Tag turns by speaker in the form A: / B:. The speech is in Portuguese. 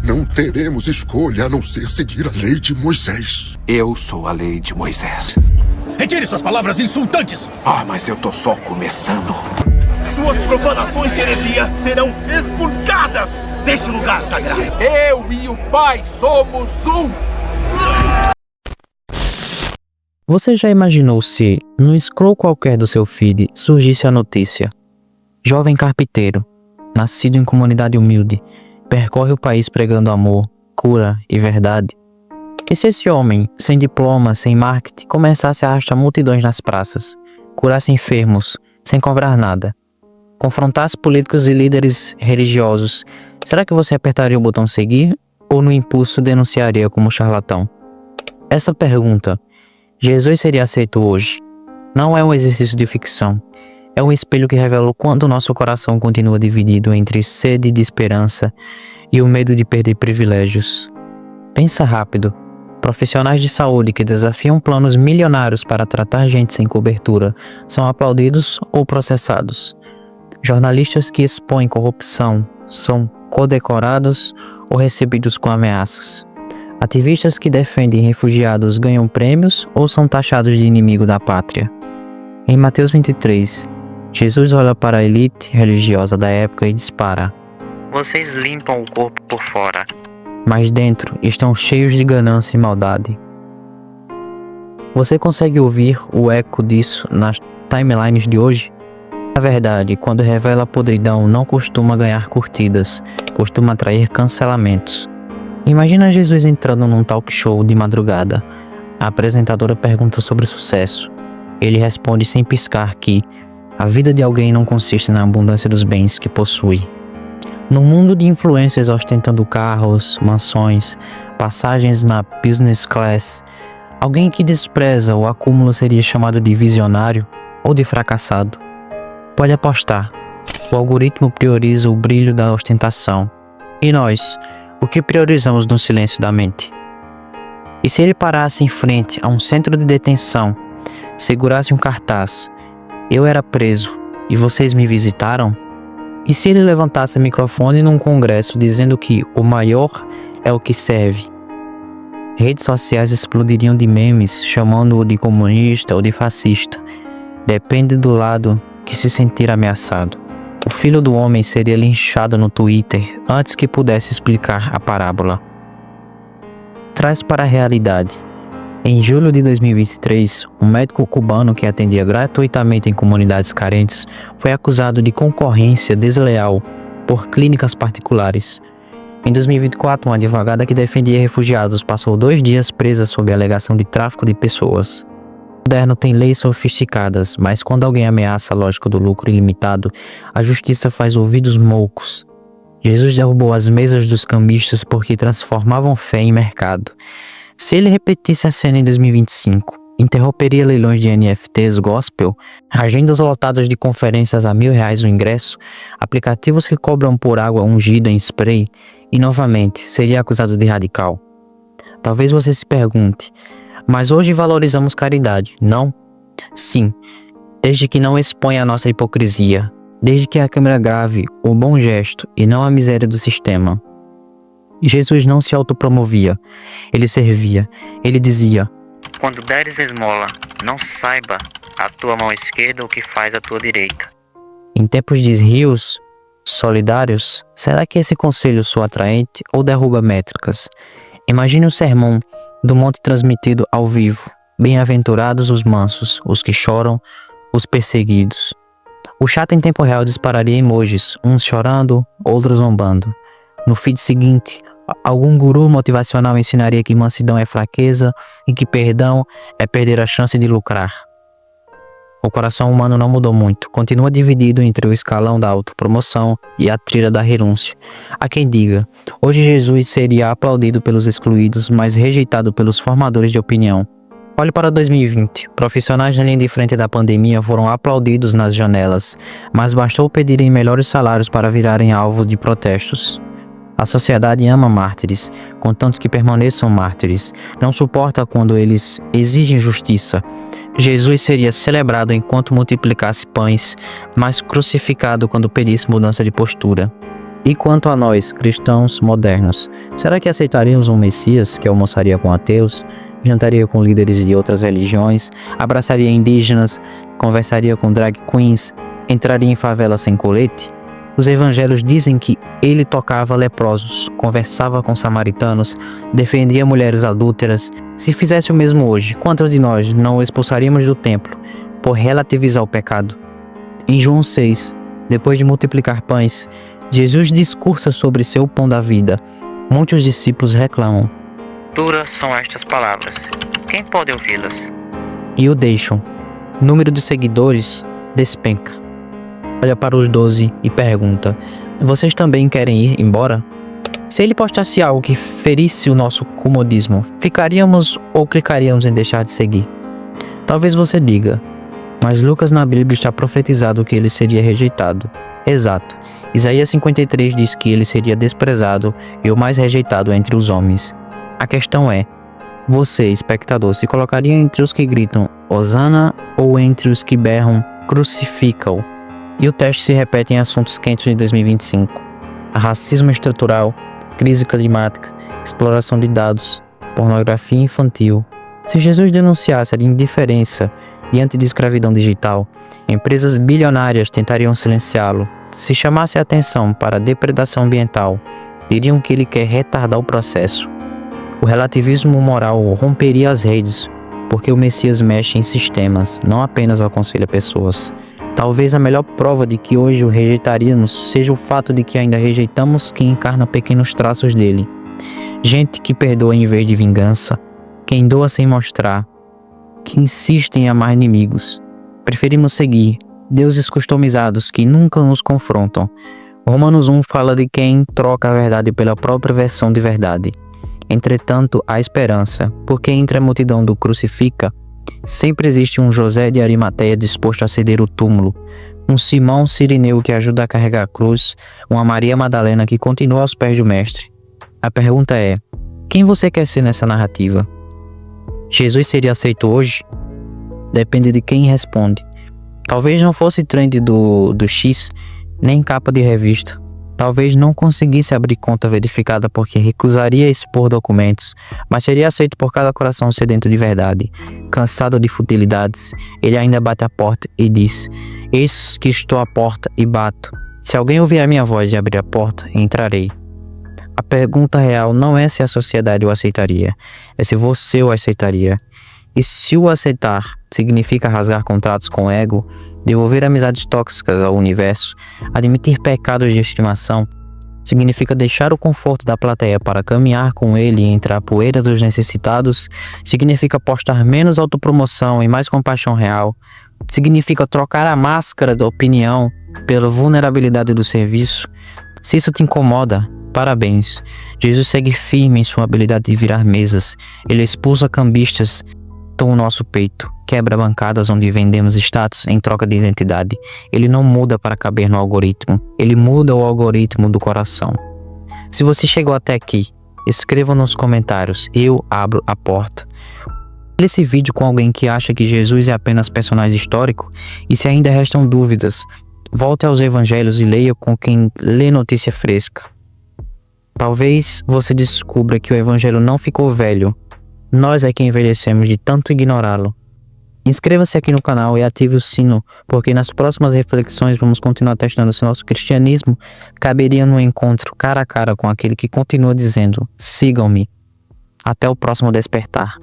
A: Não teremos escolha a não ser seguir a lei de Moisés.
B: Eu sou a lei de Moisés.
C: Retire suas palavras insultantes!
B: Mas eu tô só começando.
C: Suas profanações de heresia serão expurgadas deste lugar sagrado.
B: Eu e o Pai somos um.
D: Você já imaginou se, no scroll qualquer do seu feed, surgisse a notícia: jovem carpinteiro, nascido em comunidade humilde, percorre o país pregando amor, cura e verdade? E se esse homem, sem diploma, sem marketing, começasse a arrastar multidões nas praças, curasse enfermos, sem cobrar nada, confrontasse políticos e líderes religiosos, será que você apertaria o botão seguir ou no impulso denunciaria como charlatão? Essa pergunta, Jesus seria aceito hoje, não é um exercício de ficção, é um espelho que revela o quanto nosso coração continua dividido entre sede de esperança e o medo de perder privilégios. Pensa rápido. Profissionais de saúde que desafiam planos milionários para tratar gente sem cobertura são aplaudidos ou processados. Jornalistas que expõem corrupção são condecorados ou recebidos com ameaças. Ativistas que defendem refugiados ganham prêmios ou são taxados de inimigo da pátria. Em Mateus 23, Jesus olha para a elite religiosa da época e dispara: vocês limpam o corpo por fora, mas dentro estão cheios de ganância e maldade. Você consegue ouvir o eco disso nas timelines de hoje? Na verdade, quando revela a podridão, não costuma ganhar curtidas, costuma atrair cancelamentos. Imagina Jesus entrando num talk show de madrugada. A apresentadora pergunta sobre sucesso. Ele responde sem piscar que a vida de alguém não consiste na abundância dos bens que possui. No mundo de influencers ostentando carros, mansões, passagens na business class, alguém que despreza o acúmulo seria chamado de visionário ou de fracassado. Pode apostar, o algoritmo prioriza o brilho da ostentação. E nós, o que priorizamos no silêncio da mente? E se ele parasse em frente a um centro de detenção, segurasse um cartaz: eu era preso e vocês me visitaram? E se ele levantasse o microfone num congresso dizendo que o maior é o que serve? Redes sociais explodiriam de memes chamando-o de comunista ou de fascista. Depende do lado que se sentir ameaçado. O filho do homem seria linchado no Twitter antes que pudesse explicar a parábola. Traz para a realidade. Em julho de 2023, um médico cubano que atendia gratuitamente em comunidades carentes foi acusado de concorrência desleal por clínicas particulares. Em 2024, uma advogada que defendia refugiados passou 2 dias presa sob a alegação de tráfico de pessoas. O moderno tem leis sofisticadas, mas quando alguém ameaça a lógica do lucro ilimitado, a justiça faz ouvidos moucos. Jesus derrubou as mesas dos cambistas porque transformavam fé em mercado. Se ele repetisse a cena em 2025, interromperia leilões de NFTs gospel, agendas lotadas de conferências a R$1.000 o ingresso, aplicativos que cobram por água ungida em spray e, novamente, seria acusado de radical. Talvez você se pergunte, mas hoje valorizamos caridade, não? Sim, desde que não exponha a nossa hipocrisia, desde que a câmera grave o bom gesto e não a miséria do sistema. Jesus não se autopromovia, ele servia, ele dizia: quando deres esmola, não saiba a tua mão esquerda o que faz a tua direita. Em tempos de rios solidários, será que esse conselho soa atraente ou derruba métricas? Imagine o sermão do monte transmitido ao vivo: bem-aventurados os mansos, os que choram, os perseguidos. O chat em tempo real dispararia emojis, uns chorando, outros zombando. No feed seguinte, algum guru motivacional ensinaria que mansidão é fraqueza e que perdão é perder a chance de lucrar. O coração humano não mudou muito, continua dividido entre o escalão da autopromoção e a trilha da renúncia. Há quem diga, hoje Jesus seria aplaudido pelos excluídos, mas rejeitado pelos formadores de opinião. Olhe para 2020, profissionais na linha de frente da pandemia foram aplaudidos nas janelas, mas bastou pedirem melhores salários para virarem alvo de protestos. A sociedade ama mártires, contanto que permaneçam mártires. Não suporta quando eles exigem justiça. Jesus seria celebrado enquanto multiplicasse pães, mas crucificado quando pedisse mudança de postura. E quanto a nós, cristãos modernos, será que aceitaríamos um Messias que almoçaria com ateus, jantaria com líderes de outras religiões, abraçaria indígenas, conversaria com drag queens, entraria em favela sem colete? Os evangelhos dizem que ele tocava leprosos, conversava com samaritanos, defendia mulheres adúlteras. Se fizesse o mesmo hoje, quantos de nós não o expulsaríamos do templo por relativizar o pecado? Em João 6, depois de multiplicar pães, Jesus discursa sobre seu pão da vida. Muitos discípulos reclamam: "Duras são estas palavras, quem pode ouvi-las?" E o deixam. O número de seguidores despenca. Olha para os 12 e pergunta: "Vocês também querem ir embora?" Se ele postasse algo que ferisse o nosso comodismo, ficaríamos ou clicaríamos em deixar de seguir? Talvez você diga: "Mas Lucas na Bíblia está profetizado que ele seria rejeitado." Exato. Isaías 53 diz que ele seria desprezado e o mais rejeitado entre os homens. A questão é: você, espectador, se colocaria entre os que gritam Hosana ou entre os que berram Crucifica-o? E o teste se repete em assuntos quentes de 2025. Racismo estrutural, crise climática, exploração de dados, pornografia infantil. Se Jesus denunciasse a indiferença diante de escravidão digital, empresas bilionárias tentariam silenciá-lo. Se chamasse a atenção para a depredação ambiental, diriam que ele quer retardar o processo. O relativismo moral romperia as redes, porque o Messias mexe em sistemas, não apenas aconselha pessoas. Talvez a melhor prova de que hoje o rejeitaríamos seja o fato de que ainda rejeitamos quem encarna pequenos traços dele. Gente que perdoa em vez de vingança, quem doa sem mostrar, que insiste em amar inimigos. Preferimos seguir deuses customizados que nunca nos confrontam. Romanos 1 fala de quem troca a verdade pela própria versão de verdade. Entretanto, há esperança, porque entre a multidão do crucifica, sempre existe um José de Arimateia disposto a ceder o túmulo, um Simão Cirineu que ajuda a carregar a cruz, uma Maria Madalena que continua aos pés do mestre. A pergunta é: quem você quer ser nessa narrativa? Jesus seria aceito hoje? Depende de quem responde. Talvez não fosse trend do X, nem capa de revista. Talvez não conseguisse abrir conta verificada porque recusaria expor documentos, mas seria aceito por cada coração sedento de verdade. Cansado de futilidades, ele ainda bate a porta e diz: "Eis que estou à porta e bato. Se alguém ouvir a minha voz e abrir a porta, entrarei." A pergunta real não é se a sociedade o aceitaria, é se você o aceitaria. E se o aceitar significa rasgar contratos com o ego, devolver amizades tóxicas ao universo, admitir pecados de estimação, significa deixar o conforto da plateia para caminhar com ele entre a poeira dos necessitados, significa postar menos autopromoção e mais compaixão real, significa trocar a máscara da opinião pela vulnerabilidade do serviço. Se isso te incomoda, parabéns. Jesus segue firme em sua habilidade de virar mesas. Ele expulsa cambistas o nosso peito, quebra bancadas onde vendemos status em troca de identidade. Ele não muda para caber no algoritmo, ele muda o algoritmo do coração. Se você chegou até aqui, escreva nos comentários: "Eu abro a porta." Esse vídeo com alguém que acha que Jesus é apenas personagem histórico, e se ainda restam dúvidas, volte aos evangelhos e leia com quem lê notícia fresca. Talvez você descubra que o evangelho não ficou velho, nós é que envelhecemos de tanto ignorá-lo. Inscreva-se aqui no canal e ative o sino, porque nas próximas reflexões vamos continuar testando se nosso cristianismo caberia no encontro cara a cara com aquele que continua dizendo: "Sigam-me." Até o próximo despertar.